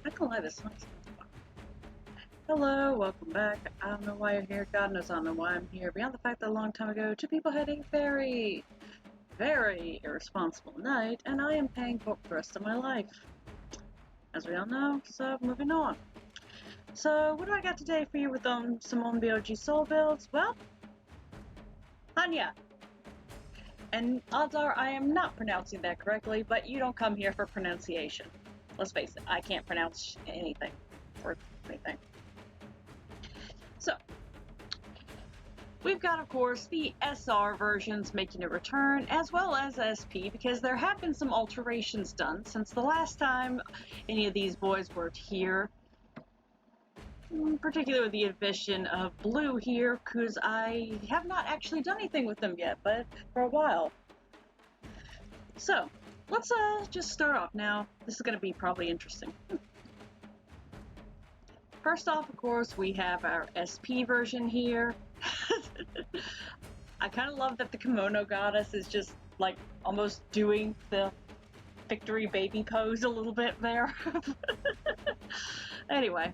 I can lie, this song's fun. Hello, welcome back. I don't know why you're here. God knows I don't know why I'm here. Beyond the fact that a long time ago, two people had a very, very irresponsible night, and I am paying for the rest of my life. As we all know, so moving on. So, what do I got today for you with some Onmyoji soul builds? Well, Hannya. And odds are I am not pronouncing that correctly, but you don't come here for pronunciation. Let's face it, I can't pronounce anything or anything. So, we've got, of course, the SR versions making a return, as well as SP, because there have been some alterations done since the last time any of these boys were here. Particularly with the addition of Blue here, because I have not actually done anything with them yet, but for a while. So, let's just start off now. This is going to be probably interesting. First off, of course, we have our SP version here. I kind of love that the kimono goddess is just like almost doing the victory baby pose a little bit there. Anyway.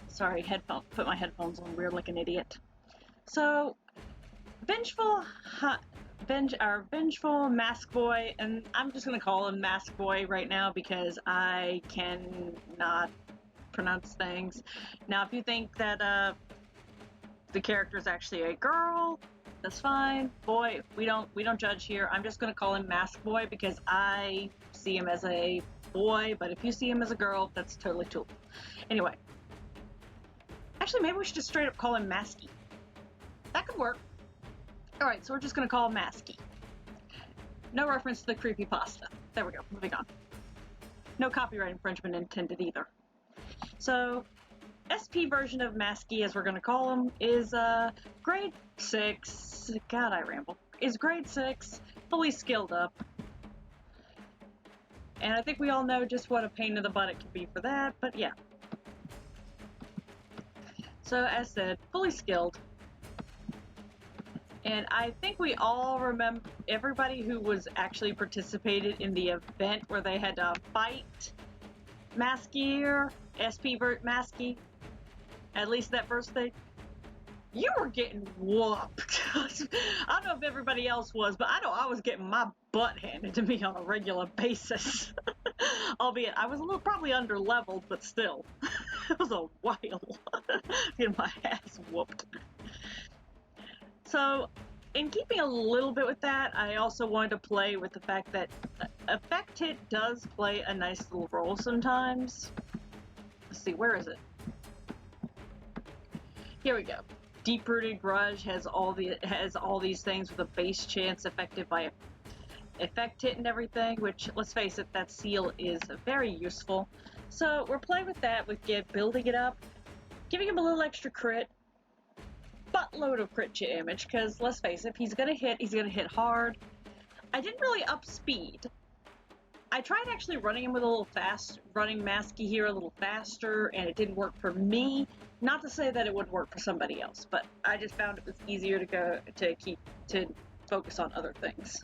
Sorry, put my headphones on weird like an idiot. So, Vengeful Mask Boy, and I'm just gonna call him Mask Boy right now because I cannot pronounce things. Now, if you think that the character is actually a girl, that's fine. Boy, we don't judge here. I'm just gonna call him Mask Boy because I see him as a boy, but if you see him as a girl, that's totally cool. Anyway, actually, maybe we should just straight up call him Masky. That could work. Alright, so we're just going to call him Masky. No reference to the creepypasta. There we go, moving on. No copyright infringement intended either. So, SP version of Masky, as we're going to call him, is grade 6. God, I ramble. Is grade 6, fully skilled up. And I think we all know just what a pain in the butt it can be for that, but yeah. So, as said, fully skilled. And I think we all remember everybody who was actually participated in the event where they had to fight Masky or SP Masky. At least that first thing. You were getting whooped. I don't know if everybody else was, but I know I was getting my butt handed to me on a regular basis. Albeit I was a little probably under leveled, but still. It was a while getting my ass whooped. So, in keeping a little bit with that, I also wanted to play with the fact that Effect Hit does play a nice little role sometimes. Let's see, where is it? Here we go. Deep-Rooted Grudge has all these things with a base chance affected by Effect Hit and everything, which, let's face it, that seal is very useful. So, we're playing with that, with building it up, giving him a little extra crit, buttload of crit damage, because let's face it, if he's gonna hit hard. I didn't really up speed. I tried actually running him with a little running Masky here a little faster, and it didn't work for me. Not to say that it would work for somebody else, but I just found it was easier to focus on other things.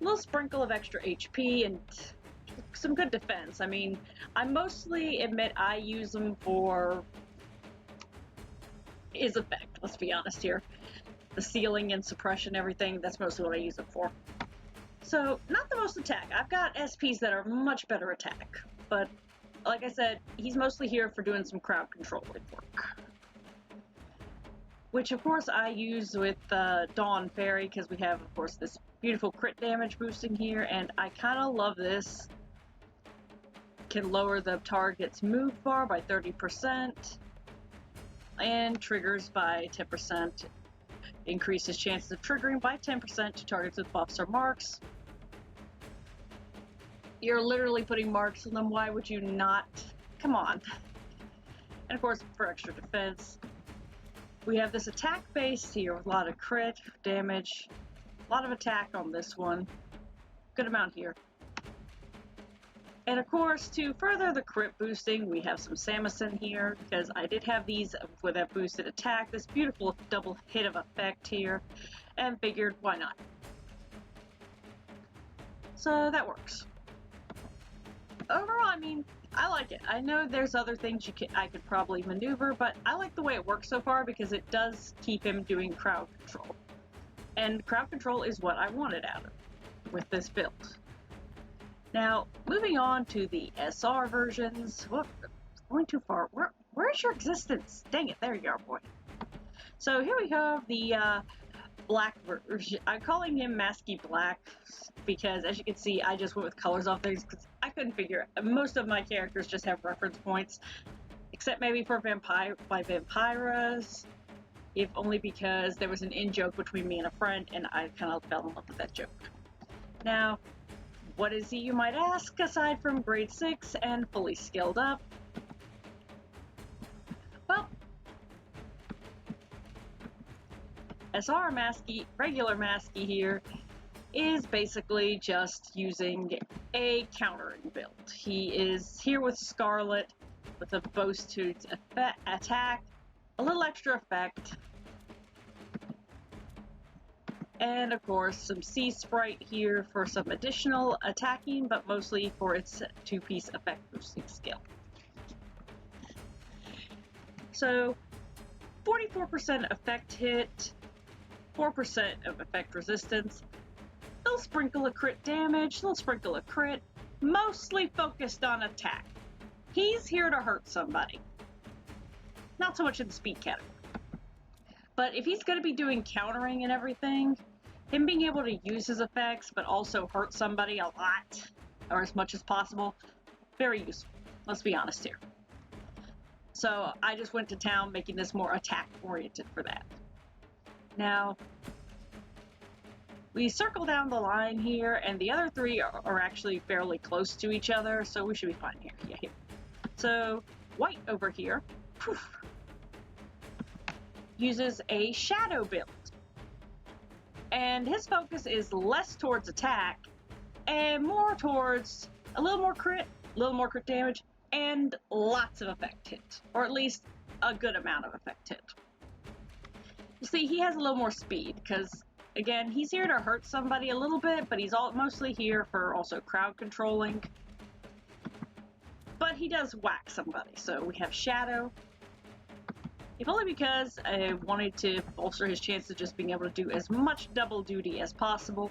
A little sprinkle of extra HP and some good defense. I mean, I mostly admit I use them for his effect, let's be honest here. The sealing and suppression, everything, that's mostly what I use it for. So, not the most attack. I've got SPs that are much better attack, but like I said, he's mostly here for doing some crowd controlling work. Which, of course, I use with Dawn Fairy, because we have, of course, this beautiful crit damage boosting here, and I kind of love this. Can lower the target's move bar by 30%. And triggers by 10%. Increases chances of triggering by 10% to targets with buffs or marks. You're literally putting marks on them, why would you not? Come on. And of course, for extra defense, we have this attack base here with a lot of crit damage, a lot of attack on this one, good amount here. And of course, to further the crit boosting, we have some Samison here, because I did have these with that boosted attack, this beautiful double hit of effect here, and figured, why not? So that works. Overall, I mean, I like it. I know there's other things I could probably maneuver, but I like the way it works so far because it does keep him doing crowd control. And crowd control is what I wanted out of with this build. Now, moving on to the SR versions. Whoop, going too far. Where's your existence? Dang it, there you are, boy. So here we have the black version. I'm calling him Masky Black because, as you can see, I just went with colors off things because I couldn't figure it. Most of my characters just have reference points, except maybe for Vampiras, if only because there was an in-joke between me and a friend, and I kind of fell in love with that joke. Now, what is he, you might ask, aside from grade 6 and fully skilled up? Well, SR Masky, regular Masky here, is basically just using a countering build. He is here with Scarlet, with a boosted attack, a little extra effect, and of course some Sea Sprite here for some additional attacking, but mostly for its 2-piece effect boosting skill. So 44% effect hit, 4% of effect resistance. They'll sprinkle a crit damage, they'll sprinkle a crit, mostly focused on attack. He's here to hurt somebody. Not so much in the speed category. But if he's going to be doing countering and everything, him being able to use his effects but also hurt somebody a lot, or as much as possible, very useful. Let's be honest here. So I just went to town making this more attack oriented for that. Now, we circle down the line here, and the other three are actually fairly close to each other, so we should be fine here. Yeah, here. So, White over here uses a shadow build. And his focus is less towards attack, and more towards a little more crit damage, and lots of effect hit. Or at least a good amount of effect hit. You see, he has a little more speed, because, again, he's here to hurt somebody a little bit, but he's mostly here for also crowd controlling. But he does whack somebody, so we have Shadow. If only because I wanted to bolster his chance of just being able to do as much double duty as possible.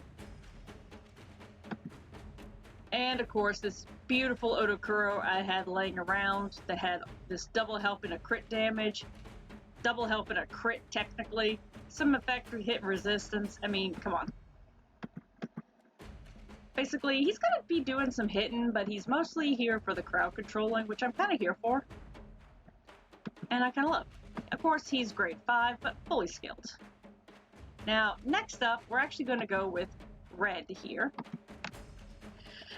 And of course, this beautiful Odokuro I had laying around that had this double help and a crit damage, double help and a crit technically, some effect hit resistance. I mean, come on. Basically, he's going to be doing some hitting, but he's mostly here for the crowd controlling, which I'm kind of here for. And I kind of love. Of course, he's grade 5, but fully skilled. Now, next up, we're actually going to go with Red here.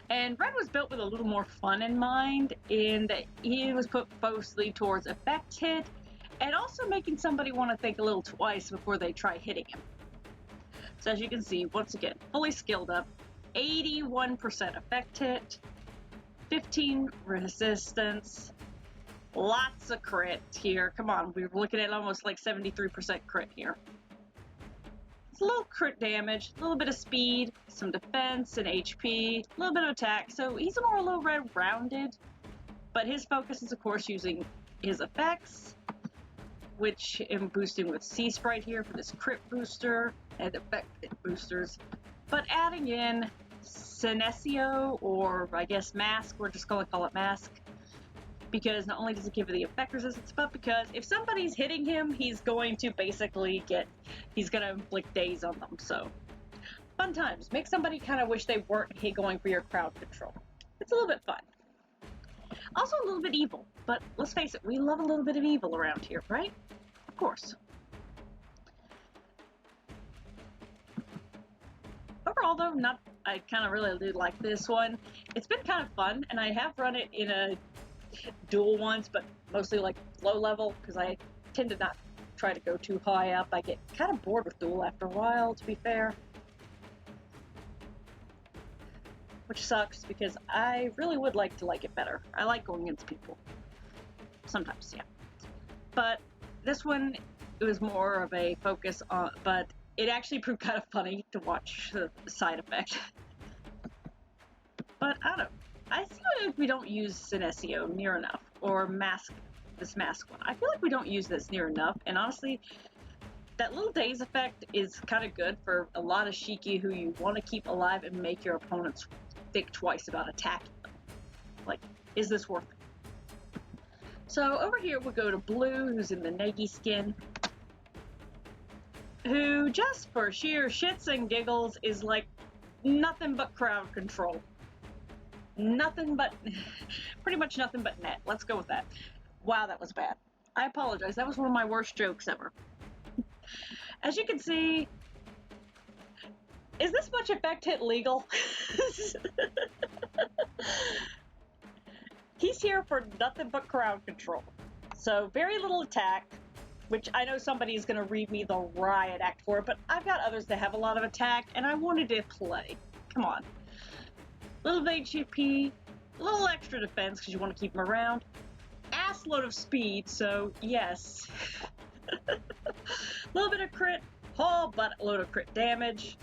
And Red was built with a little more fun in mind, in that he was put mostly towards effect hit, and also making somebody want to think a little twice before they try hitting him. So as you can see, once again, fully skilled up, 81% effect hit, 15 resistance, lots of crit here. Come on, we're looking at almost like 73% crit here. It's a little crit damage, a little bit of speed, some defense and HP, a little bit of attack. So he's more a little red-rounded, but his focus is of course using his effects, which I'm boosting with Sea Sprite here for this crit booster and effect boosters, but adding in Senesio, or I guess Mask, we're just going to call it Mask, because not only does it give the effect resistance, but because if somebody's hitting him, he's going to basically he's going to inflict daze on them. So, fun times. Make somebody kind of wish they weren't going for your crowd control. It's a little bit fun. Also a little bit evil, but let's face it, we love a little bit of evil around here, right? Of course. Overall though, I kind of really do like this one. It's been kind of fun, and I have run it in a duel once, but mostly like low level, because I tend to not try to go too high up. I get kind of bored with duel after a while, to be fair. Which sucks, because I really would like to like it better. I like going against people. Sometimes, yeah. But this one, it was more of a focus on, but it actually proved kind of funny to watch the side effect. But I don't know. I feel like we don't use Sinesio near enough, or this mask one. I feel like we don't use this near enough, and honestly, that little daze effect is kind of good for a lot of Shiki who you want to keep alive and make your opponents think twice about attacking them. Like, is this worth it? So over here we go to Blue, who's in the Negi skin, who just for sheer shits and giggles is like nothing but crowd control. Nothing but, pretty much nothing but net. Let's go with that. Wow, that was bad. I apologize. That was one of my worst jokes ever. As you can see, is this much effect hit legal? He's here for nothing but crowd control. So very little attack, which I know somebody is going to read me the riot act for, but I've got others that have a lot of attack, and I wanted to play. Come on. Little bit HP, a little extra defense because you want to keep him around. Ass load of speed, so yes. A little bit of crit, whole buttload of crit damage.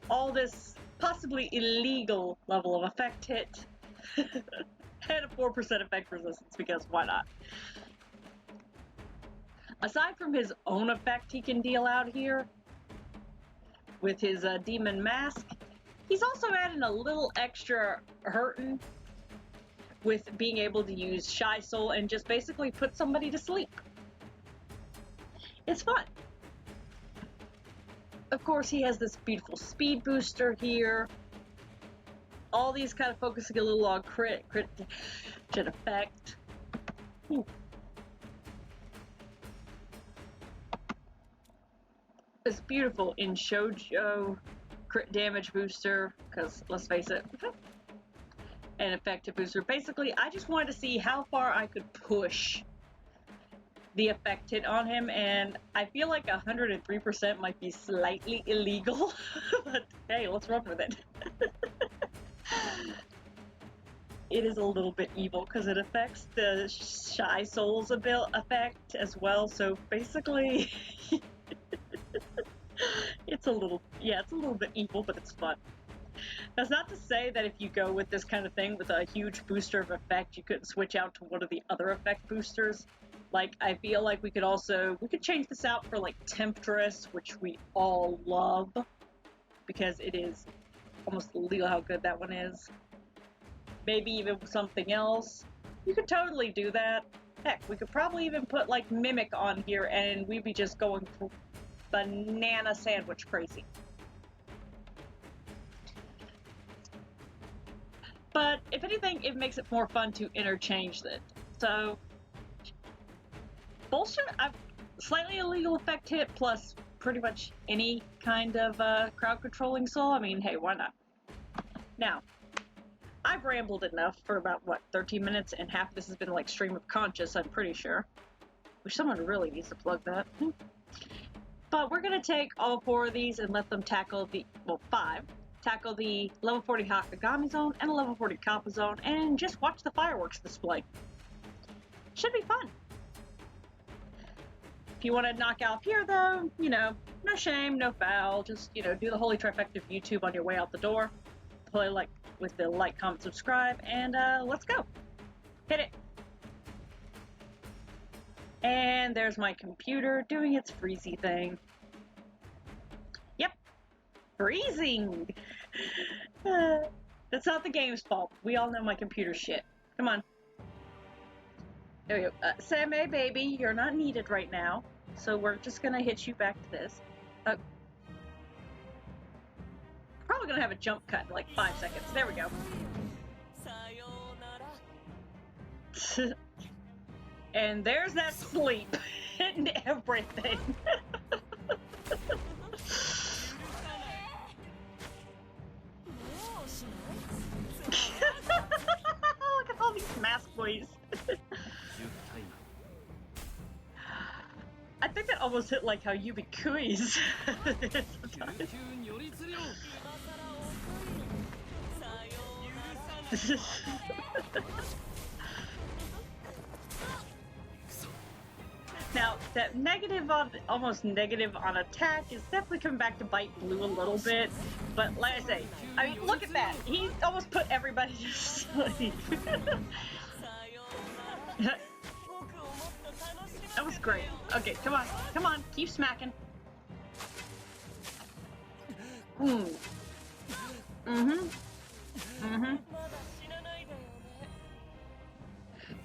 All this possibly illegal level of effect hit. And a 4% effect resistance, because why not? Aside from his own effect he can deal out here, with his demon mask, he's also adding a little extra hurtin' with being able to use Shy Soul and just basically put somebody to sleep. It's fun. Of course, he has this beautiful speed booster here. All these kind of focusing a little on crit effect. Ooh. It's beautiful in Shoujo crit damage booster, because let's face it, an effective booster. Basically, I just wanted to see how far I could push the effect hit on him, and I feel like 103% might be slightly illegal, but hey, let's run with it. It is a little bit evil because it affects the Shy Soul's effect as well, so basically it's a little bit evil, but it's fun. That's not to say that if you go with this kind of thing with a huge booster of effect, you couldn't switch out to one of the other effect boosters. Like, I feel like we could change this out for like Temptress, which we all love, because it is almost illegal how good that one is. Maybe even something else. You could totally do that. Heck, we could probably even put like Mimic on here and we'd be just going banana sandwich crazy. But if anything, it makes it more fun to interchange it. So, bullshit, slightly illegal effect hit plus pretty much any kind of crowd controlling soul. I mean, hey, why not? Now, I've rambled enough for about, 13 minutes, and half of this has been like stream of conscious, I'm pretty sure. Which someone really needs to plug that. But we're gonna take all 4 of these and let them tackle 5. Tackle the level 40 Hahakagami zone and a level 40 Kappa zone, and just watch the fireworks display. Should be fun. If you want to knock out here, though, no shame, no foul. Just, do the holy trifecta of YouTube on your way out the door. Play with the like, comment, subscribe, and let's go. Hit it. And there's my computer doing its freezy thing. Yep. Freezing! That's not the game's fault. We all know my computer shit. Come on. There we go. Sammy, baby, you're not needed right now. So we're just gonna hit you back to this. Probably gonna have a jump cut in like 5 seconds. There we go. And there's that sleep and everything. Look at all these mask boys. I think that almost hit like how you be quiz. Now, that negative on, almost negative on attack is definitely coming back to bite Blue a little bit. But like I say, I mean, look at that. He almost put everybody to sleep. That was great. Okay, come on. Come on. Keep smacking. Mm. Mm-hmm. Mm-hmm.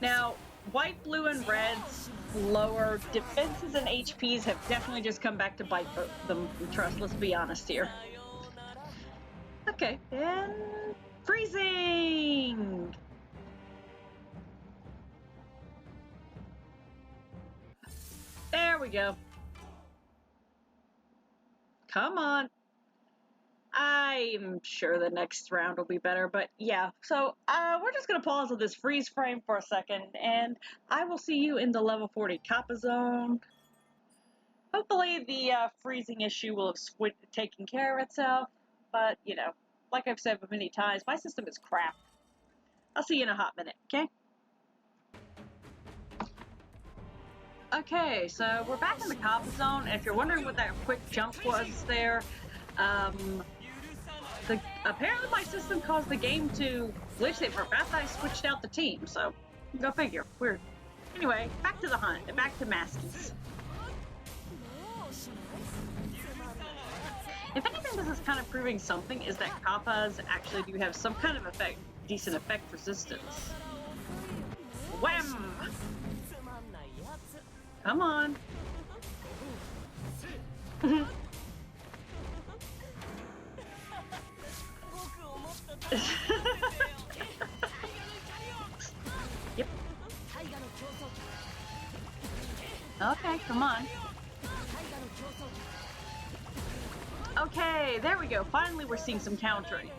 Now, white, blue, and red's lower defenses and HPs have definitely just come back to bite them. Trust, let's be honest here. Okay, and freezing! There we go. Come on. I'm sure the next round will be better, but yeah. So we're just going to pause on this freeze frame for a second, and I will see you in the level 40 Kappa zone. Hopefully the freezing issue will have taken care of itself, but, you know, like I've said many times, my system is crap. I'll see you in a hot minute, okay? Okay, so we're back in the Kappa zone, and if you're wondering what that quick jump was there, apparently my system caused the game to glitch. They forgot that I switched out the team, so go figure. Weird. Anyway, back to the hunt, back to Maskies. If anything, this is kind of proving something, is that Kappas actually do have some kind of decent effect resistance. Wham! Come on. Yep. Okay, come on. Okay, there we go. Finally, we're seeing some countering.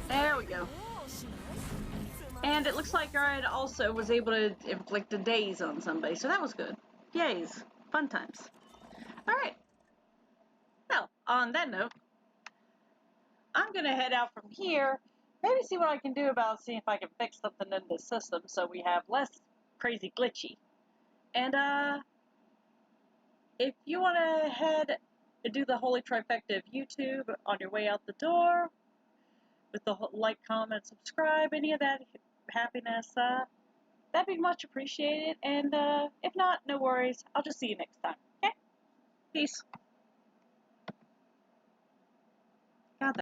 There we go. And it looks like I also was able to inflict a daze on somebody, so that was good. Yays. Fun times. Alright. Well, on that note, I'm going to head out from here, maybe see what I can do about seeing if I can fix something in the system so we have less crazy glitchy. And, if you want to head and do the holy trifecta of YouTube on your way out the door, with the like, comment, subscribe, any of that happiness, that'd be much appreciated. And if not, no worries. I'll just see you next time. Okay? Peace.